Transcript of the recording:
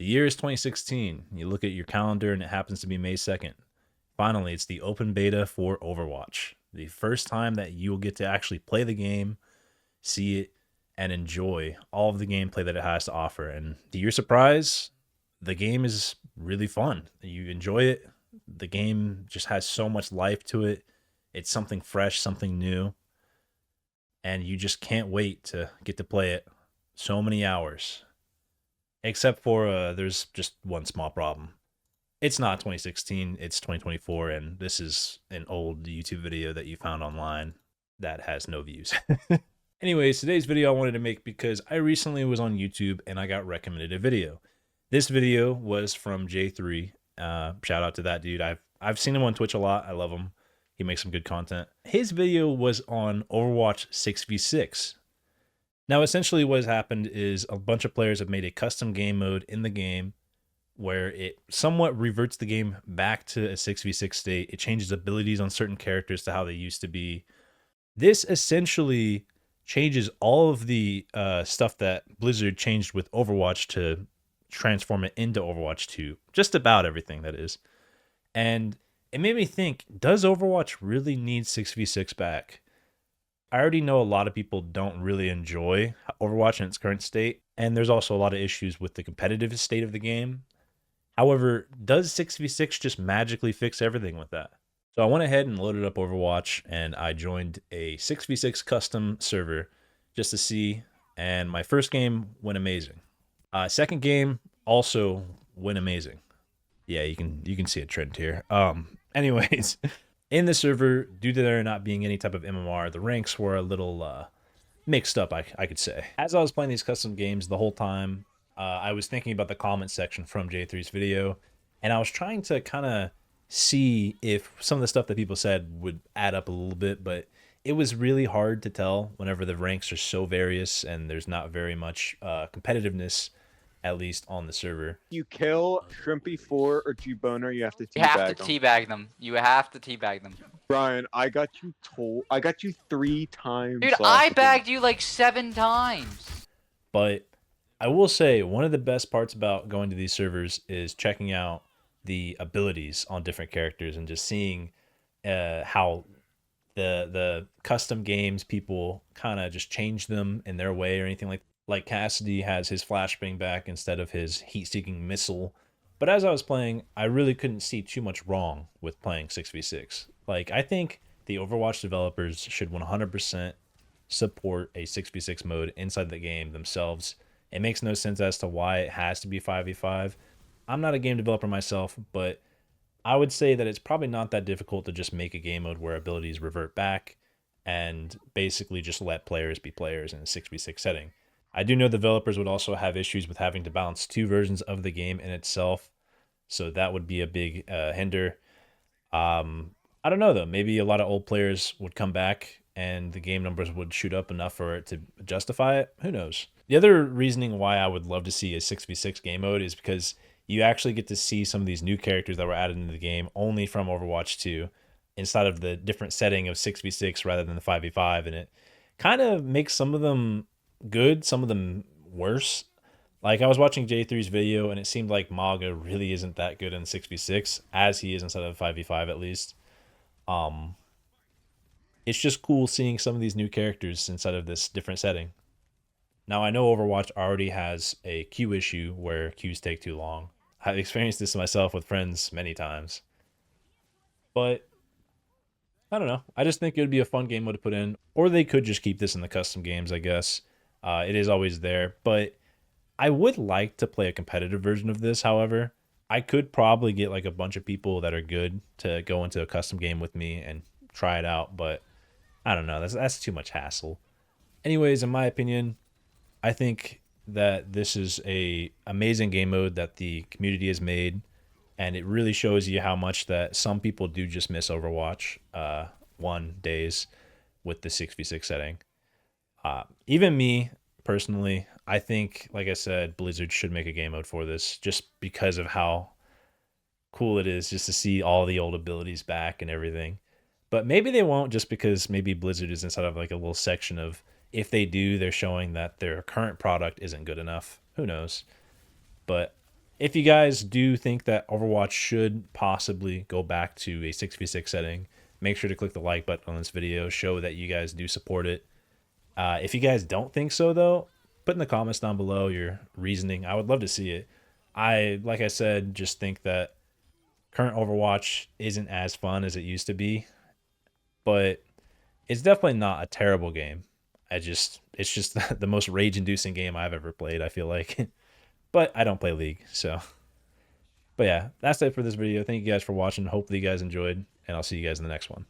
year is 2016. You look at your calendar and it happens to be May 2nd. Finally, it's the open beta for Overwatch. The first time that you will get to actually play the game, see it, and enjoy all of the gameplay that it has to offer. And to your surprise, the game is really fun. You enjoy it. The game just has so much life to it. It's something fresh, something new. And you just can't wait to get to play it so many hours. Except for there's just one small problem. It's not 2016, it's 2024, and this is an old YouTube video that you found online that has no views. Anyways, today's video I wanted to make because I recently was on YouTube and I got recommended a video. This video was from J3. Shout out to that dude. I've seen him on Twitch a lot. I love him. He makes some good content. His video was on Overwatch 6v6. Now, essentially what has happened is a bunch of players have made a custom game mode in the game where it somewhat reverts the game back to a 6v6 state. It changes abilities on certain characters to how they used to be. This essentially changes all of the stuff that Blizzard changed with Overwatch to transform it into Overwatch 2. Just about everything, that is. And it made me think, does Overwatch really need 6v6 back? I already know a lot of people don't really enjoy Overwatch in its current state, and there's also a lot of issues with the competitive state of the game. However, does 6v6 just magically fix everything with that? So I went ahead and loaded up Overwatch, and I joined a 6v6 custom server just to see, and my first game went amazing. Second game also went amazing. Yeah, you can see a trend here. Anyways, in the server, due to there not being any type of MMR, the ranks were a little mixed up, I could say. As I was playing these custom games the whole time, I was thinking about the comment section from J3's video, and I was trying to kind of see if some of the stuff that people said would add up a little bit, but it was really hard to tell whenever the ranks are so various and there's not very much competitiveness, at least on the server. You kill Shrimpy 4 or G-Boner, you have to teabag them. You have to teabag them. You have to teabag them. Brian, I got you 3 times. Dude, I bagged you like 7 times. But I will say one of the best parts about going to these servers is checking out the abilities on different characters and just seeing how the custom games people kind of just change them in their way or anything like Cassidy has his flashbang back instead of his heat-seeking missile. But as I was playing, I really couldn't see too much wrong with playing 6v6. Like, I think the Overwatch developers should 100% support a 6v6 mode inside the game themselves. It makes no sense as to why it has to be 5v5. I'm not a game developer myself, but I would say that it's probably not that difficult to just make a game mode where abilities revert back and basically just let players be players in a 6v6 setting. I do know developers would also have issues with having to balance 2 versions of the game in itself, so that would be a big hinder. I don't know, though. Maybe a lot of old players would come back and the game numbers would shoot up enough for it to justify it. Who knows? The other reasoning why I would love to see a 6v6 game mode is because you actually get to see some of these new characters that were added into the game only from Overwatch 2 inside of the different setting of 6v6 rather than the 5v5, and it kind of makes some of them good, some of them worse. Like, I was watching J3's video and it seemed like Maga really isn't that good in 6v6 as he is inside of 5v5 at least. It's just cool seeing some of these new characters inside of this different setting. Now, I know Overwatch already has a queue issue where queues take too long. I've experienced this myself with friends many times. But I don't know. I just think it would be a fun game mode to put in. Or they could just keep this in the custom games, I guess. It is always there. But I would like to play a competitive version of this, however. I could probably get like a bunch of people that are good to go into a custom game with me and try it out. But I don't know. That's too much hassle. Anyways, in my opinion, I think that this is a amazing game mode that the community has made. And it really shows you how much that some people do just miss Overwatch 1 days with the 6v6 setting. Even me, personally, I think, like I said, Blizzard should make a game mode for this just because of how cool it is just to see all the old abilities back and everything. But maybe they won't, just because maybe Blizzard is inside of like a little section of, if they do, they're showing that their current product isn't good enough. Who knows? But if you guys do think that Overwatch should possibly go back to a 6v6 setting, make sure to click the like button on this video. Show that you guys do support it. If you guys don't think so, though, put in the comments down below your reasoning. I would love to see it. Like I said, just think that current Overwatch isn't as fun as it used to be, but it's definitely not a terrible game. It's just the most rage-inducing game I've ever played, I feel like. But I don't play League, so. But yeah, that's it for this video. Thank you guys for watching. Hopefully you guys enjoyed, and I'll see you guys in the next one.